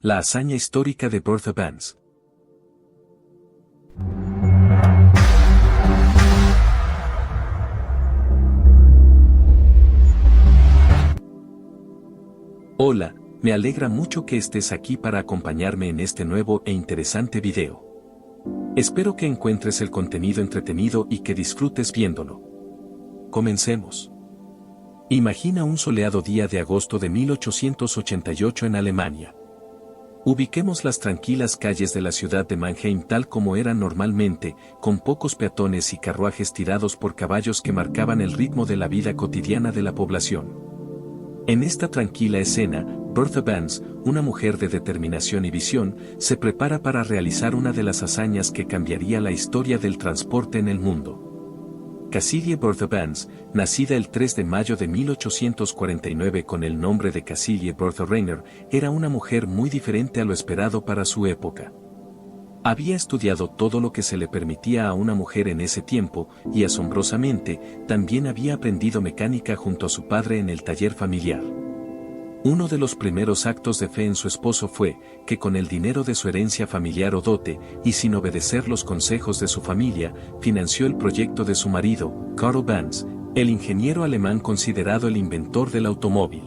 La hazaña histórica de Bertha Benz. Hola, me alegra mucho que estés aquí para acompañarme en este nuevo e interesante video. Espero que encuentres el contenido entretenido y que disfrutes viéndolo. Comencemos. Imagina un soleado día de agosto de 1888 en Alemania. Ubiquemos las tranquilas calles de la ciudad de Mannheim tal como eran normalmente, con pocos peatones y carruajes tirados por caballos que marcaban el ritmo de la vida cotidiana de la población. En esta tranquila escena, Bertha Benz, una mujer de determinación y visión, se prepara para realizar una de las hazañas que cambiaría la historia del transporte en el mundo. Cassilie Bertha Benz, nacida el 3 de mayo de 1849 con el nombre de Cassilie Bertha Rainer, era una mujer muy diferente a lo esperado para su época. Había estudiado todo lo que se le permitía a una mujer en ese tiempo, y asombrosamente, también había aprendido mecánica junto a su padre en el taller familiar. Uno de los primeros actos de fe en su esposo fue, que con el dinero de su herencia familiar o dote, y sin obedecer los consejos de su familia, financió el proyecto de su marido, Karl Benz, el ingeniero alemán considerado el inventor del automóvil.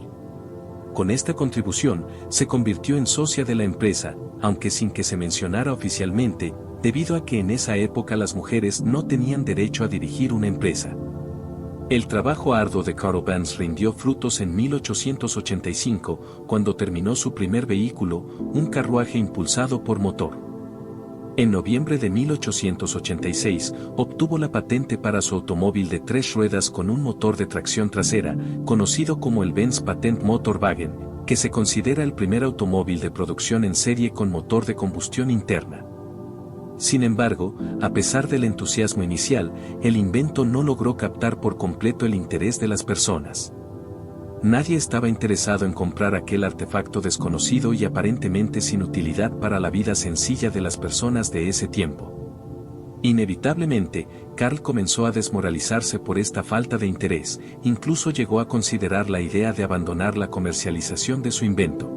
Con esta contribución, se convirtió en socia de la empresa, aunque sin que se mencionara oficialmente, debido a que en esa época las mujeres no tenían derecho a dirigir una empresa. El trabajo arduo de Karl Benz rindió frutos en 1885, cuando terminó su primer vehículo, un carruaje impulsado por motor. En noviembre de 1886, obtuvo la patente para su automóvil de 3 ruedas con un motor de tracción trasera, conocido como el Benz Patent Motorwagen, que se considera el primer automóvil de producción en serie con motor de combustión interna. Sin embargo, a pesar del entusiasmo inicial, el invento no logró captar por completo el interés de las personas. Nadie estaba interesado en comprar aquel artefacto desconocido y aparentemente sin utilidad para la vida sencilla de las personas de ese tiempo. Inevitablemente, Karl comenzó a desmoralizarse por esta falta de interés, incluso llegó a considerar la idea de abandonar la comercialización de su invento.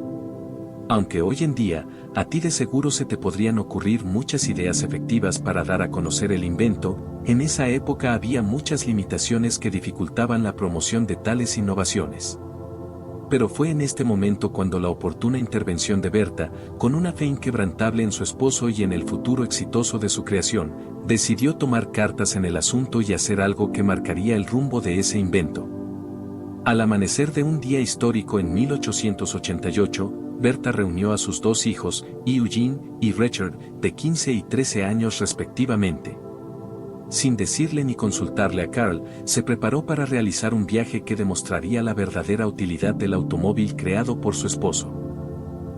Aunque hoy en día, a ti de seguro se te podrían ocurrir muchas ideas efectivas para dar a conocer el invento, en esa época había muchas limitaciones que dificultaban la promoción de tales innovaciones. Pero fue en este momento cuando la oportuna intervención de Bertha, con una fe inquebrantable en su esposo y en el futuro exitoso de su creación, decidió tomar cartas en el asunto y hacer algo que marcaría el rumbo de ese invento. Al amanecer de un día histórico en 1888, Bertha reunió a sus 2 hijos, Eugene y Richard, de 15 y 13 años respectivamente. Sin decirle ni consultarle a Karl, se preparó para realizar un viaje que demostraría la verdadera utilidad del automóvil creado por su esposo.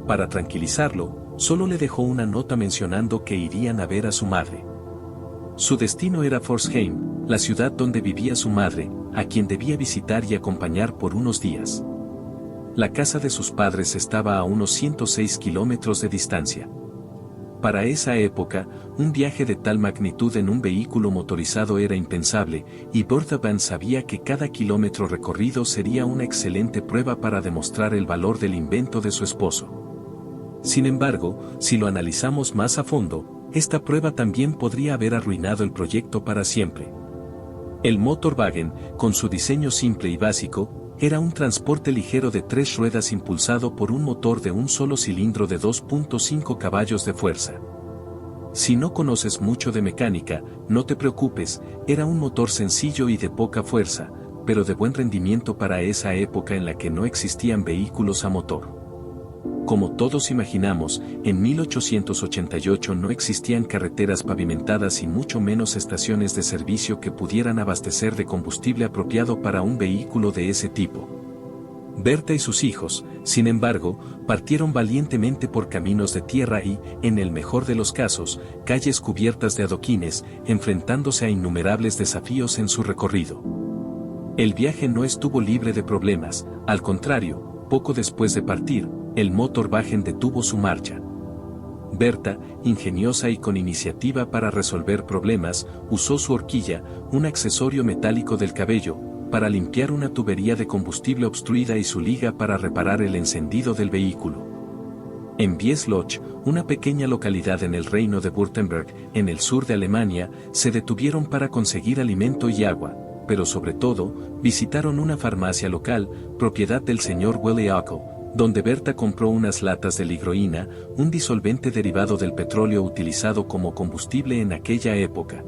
Para tranquilizarlo, solo le dejó una nota mencionando que irían a ver a su madre. Su destino era Pforzheim, la ciudad donde vivía su madre, a quien debía visitar y acompañar por unos días. La casa de sus padres estaba a unos 106 kilómetros de distancia. Para esa época, un viaje de tal magnitud en un vehículo motorizado era impensable, y Bertha Benz sabía que cada kilómetro recorrido sería una excelente prueba para demostrar el valor del invento de su esposo. Sin embargo, si lo analizamos más a fondo, esta prueba también podría haber arruinado el proyecto para siempre. El Motorwagen, con su diseño simple y básico, era un transporte ligero de 3 ruedas impulsado por un motor de un solo cilindro de 2.5 caballos de fuerza. Si no conoces mucho de mecánica, no te preocupes, era un motor sencillo y de poca fuerza, pero de buen rendimiento para esa época en la que no existían vehículos a motor. Como todos imaginamos, en 1888 no existían carreteras pavimentadas y mucho menos estaciones de servicio que pudieran abastecer de combustible apropiado para un vehículo de ese tipo. Bertha y sus hijos, sin embargo, partieron valientemente por caminos de tierra y, en el mejor de los casos, calles cubiertas de adoquines, enfrentándose a innumerables desafíos en su recorrido. El viaje no estuvo libre de problemas, al contrario, poco después de partir, el Motorwagen detuvo su marcha. Bertha, ingeniosa y con iniciativa para resolver problemas, usó su horquilla, un accesorio metálico del cabello, para limpiar una tubería de combustible obstruida y su liga para reparar el encendido del vehículo. En Biesloch, una pequeña localidad en el reino de Württemberg, en el sur de Alemania, se detuvieron para conseguir alimento y agua, pero sobre todo, visitaron una farmacia local, propiedad del señor Willy Ockel, donde Berta compró unas latas de ligroína, un disolvente derivado del petróleo utilizado como combustible en aquella época.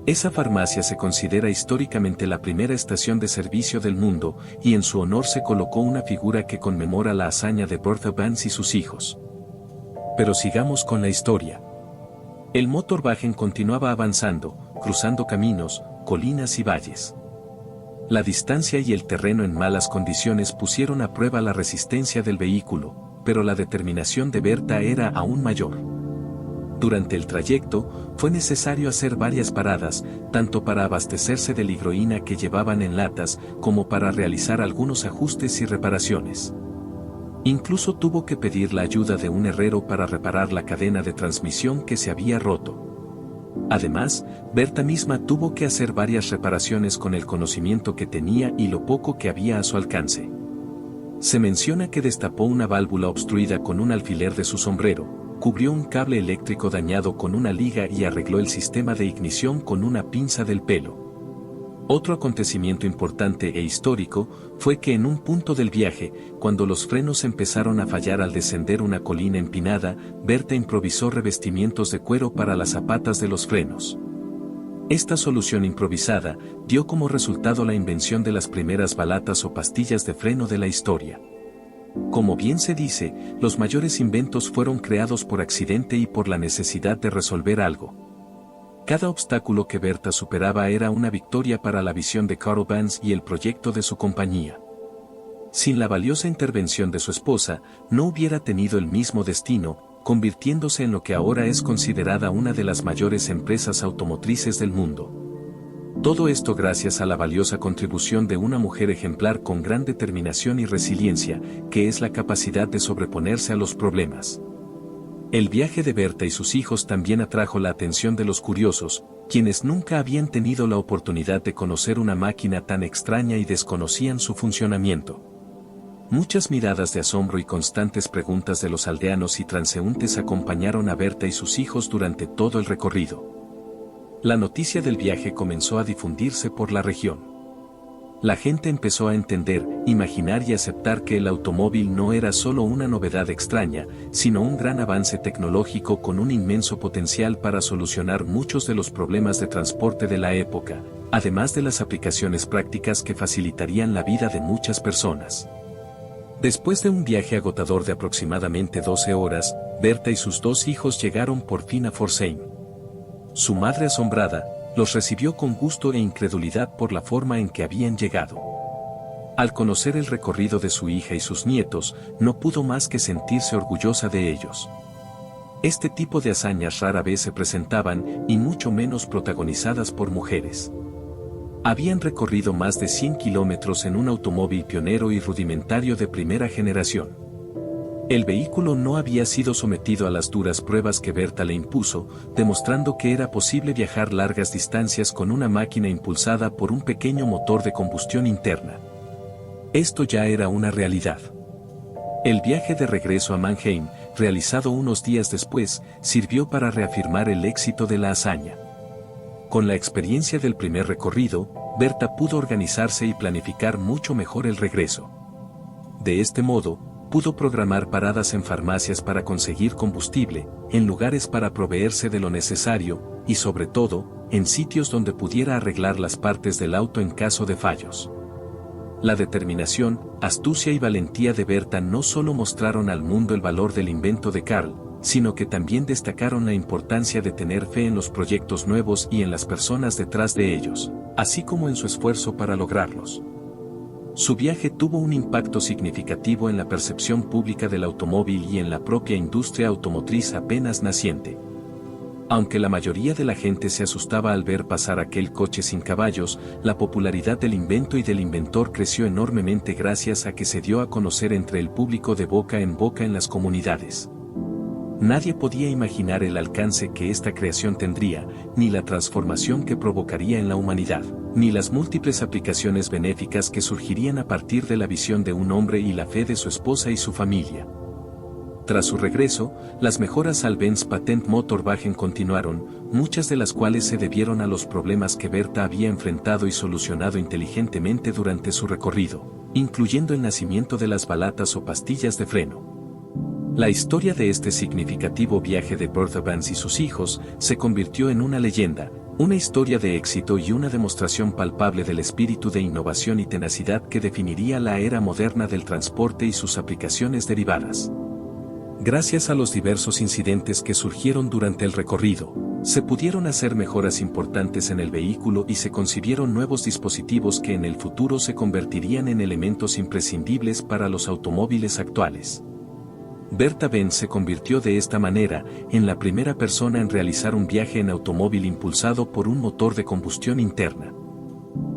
Esa farmacia se considera históricamente la primera estación de servicio del mundo, y en su honor se colocó una figura que conmemora la hazaña de Bertha Vance y sus hijos. Pero sigamos con la historia. El Motorwagen continuaba avanzando, cruzando caminos, colinas y valles. La distancia y el terreno en malas condiciones pusieron a prueba la resistencia del vehículo, pero la determinación de Berta era aún mayor. Durante el trayecto, fue necesario hacer varias paradas, tanto para abastecerse de ligroína que llevaban en latas, como para realizar algunos ajustes y reparaciones. Incluso tuvo que pedir la ayuda de un herrero para reparar la cadena de transmisión que se había roto. Además, Berta misma tuvo que hacer varias reparaciones con el conocimiento que tenía y lo poco que había a su alcance. Se menciona que destapó una válvula obstruida con un alfiler de su sombrero, cubrió un cable eléctrico dañado con una liga y arregló el sistema de ignición con una pinza del pelo. Otro acontecimiento importante e histórico fue que en un punto del viaje, cuando los frenos empezaron a fallar al descender una colina empinada, Berta improvisó revestimientos de cuero para las zapatas de los frenos. Esta solución improvisada dio como resultado la invención de las primeras balatas o pastillas de freno de la historia. Como bien se dice, los mayores inventos fueron creados por accidente y por la necesidad de resolver algo. Cada obstáculo que Berta superaba era una victoria para la visión de Carl Vance y el proyecto de su compañía. Sin la valiosa intervención de su esposa, no hubiera tenido el mismo destino, convirtiéndose en lo que ahora es considerada una de las mayores empresas automotrices del mundo. Todo esto gracias a la valiosa contribución de una mujer ejemplar con gran determinación y resiliencia, que es la capacidad de sobreponerse a los problemas. El viaje de Berta y sus hijos también atrajo la atención de los curiosos, quienes nunca habían tenido la oportunidad de conocer una máquina tan extraña y desconocían su funcionamiento. Muchas miradas de asombro y constantes preguntas de los aldeanos y transeúntes acompañaron a Berta y sus hijos durante todo el recorrido. La noticia del viaje comenzó a difundirse por la región. La gente empezó a entender, imaginar y aceptar que el automóvil no era solo una novedad extraña, sino un gran avance tecnológico con un inmenso potencial para solucionar muchos de los problemas de transporte de la época, además de las aplicaciones prácticas que facilitarían la vida de muchas personas. Después de un viaje agotador de aproximadamente 12 horas, Berta y sus dos hijos llegaron por fin a Pforzheim. Su madre, asombrada, los recibió con gusto e incredulidad por la forma en que habían llegado. Al conocer el recorrido de su hija y sus nietos, no pudo más que sentirse orgullosa de ellos. Este tipo de hazañas rara vez se presentaban, y mucho menos protagonizadas por mujeres. Habían recorrido más de 100 kilómetros en un automóvil pionero y rudimentario de primera generación. El vehículo no había sido sometido a las duras pruebas que Berta le impuso, demostrando que era posible viajar largas distancias con una máquina impulsada por un pequeño motor de combustión interna. Esto ya era una realidad. El viaje de regreso a Mannheim, realizado unos días después, sirvió para reafirmar el éxito de la hazaña. Con la experiencia del primer recorrido, Berta pudo organizarse y planificar mucho mejor el regreso. De este modo, pudo programar paradas en farmacias para conseguir combustible, en lugares para proveerse de lo necesario, y sobre todo, en sitios donde pudiera arreglar las partes del auto en caso de fallos. La determinación, astucia y valentía de Berta no solo mostraron al mundo el valor del invento de Carl, sino que también destacaron la importancia de tener fe en los proyectos nuevos y en las personas detrás de ellos, así como en su esfuerzo para lograrlos. Su viaje tuvo un impacto significativo en la percepción pública del automóvil y en la propia industria automotriz apenas naciente. Aunque la mayoría de la gente se asustaba al ver pasar aquel coche sin caballos, la popularidad del invento y del inventor creció enormemente gracias a que se dio a conocer entre el público de boca en las comunidades. Nadie podía imaginar el alcance que esta creación tendría, ni la transformación que provocaría en la humanidad, ni las múltiples aplicaciones benéficas que surgirían a partir de la visión de un hombre y la fe de su esposa y su familia. Tras su regreso, las mejoras al Benz Patent Motorwagen continuaron, muchas de las cuales se debieron a los problemas que Berta había enfrentado y solucionado inteligentemente durante su recorrido, incluyendo el nacimiento de las balatas o pastillas de freno. La historia de este significativo viaje de Bertha Benz y sus hijos se convirtió en una leyenda, una historia de éxito y una demostración palpable del espíritu de innovación y tenacidad que definiría la era moderna del transporte y sus aplicaciones derivadas. Gracias a los diversos incidentes que surgieron durante el recorrido, se pudieron hacer mejoras importantes en el vehículo y se concibieron nuevos dispositivos que en el futuro se convertirían en elementos imprescindibles para los automóviles actuales. Bertha Benz se convirtió de esta manera en la primera persona en realizar un viaje en automóvil impulsado por un motor de combustión interna.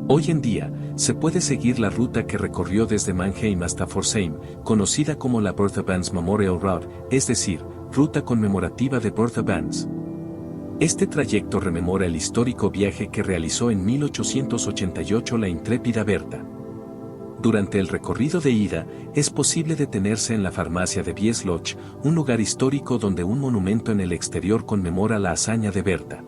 Hoy en día, se puede seguir la ruta que recorrió desde Mannheim hasta Pforzheim, conocida como la Bertha Benz Memorial Route, es decir, ruta conmemorativa de Bertha Benz. Este trayecto rememora el histórico viaje que realizó en 1888 la intrépida Bertha. Durante el recorrido de ida, es posible detenerse en la farmacia de Biesloch, un lugar histórico donde un monumento en el exterior conmemora la hazaña de Bertha.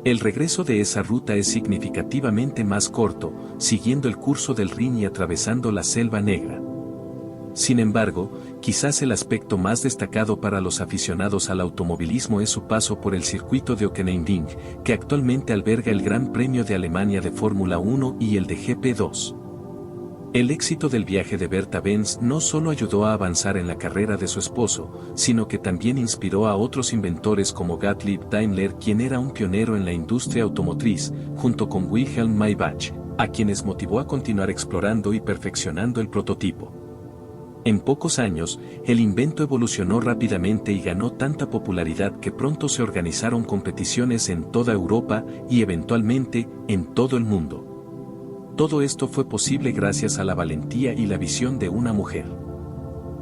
El regreso de esa ruta es significativamente más corto, siguiendo el curso del Rin y atravesando la Selva Negra. Sin embargo, quizás el aspecto más destacado para los aficionados al automovilismo es su paso por el circuito de Hockenheimring, que actualmente alberga el Gran Premio de Alemania de Fórmula 1 y el de GP2. El éxito del viaje de Bertha Benz no solo ayudó a avanzar en la carrera de su esposo, sino que también inspiró a otros inventores como Gottlieb Daimler, quien era un pionero en la industria automotriz, junto con Wilhelm Maybach, a quienes motivó a continuar explorando y perfeccionando el prototipo. En pocos años, el invento evolucionó rápidamente y ganó tanta popularidad que pronto se organizaron competiciones en toda Europa y eventualmente, en todo el mundo. Todo esto fue posible gracias a la valentía y la visión de una mujer.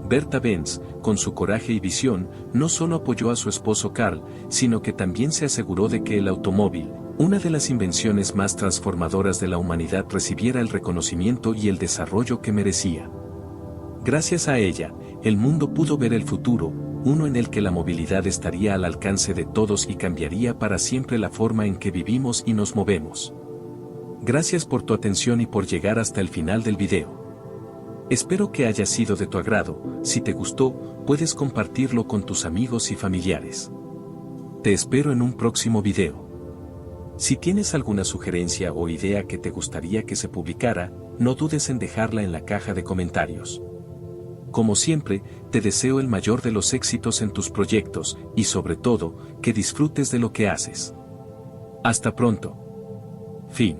Bertha Benz, con su coraje y visión, no solo apoyó a su esposo Karl, sino que también se aseguró de que el automóvil, una de las invenciones más transformadoras de la humanidad, recibiera el reconocimiento y el desarrollo que merecía. Gracias a ella, el mundo pudo ver el futuro, uno en el que la movilidad estaría al alcance de todos y cambiaría para siempre la forma en que vivimos y nos movemos. Gracias por tu atención y por llegar hasta el final del video. Espero que haya sido de tu agrado. Si te gustó, puedes compartirlo con tus amigos y familiares. Te espero en un próximo video. Si tienes alguna sugerencia o idea que te gustaría que se publicara, no dudes en dejarla en la caja de comentarios. Como siempre, te deseo el mayor de los éxitos en tus proyectos y sobre todo, que disfrutes de lo que haces. Hasta pronto. Fin.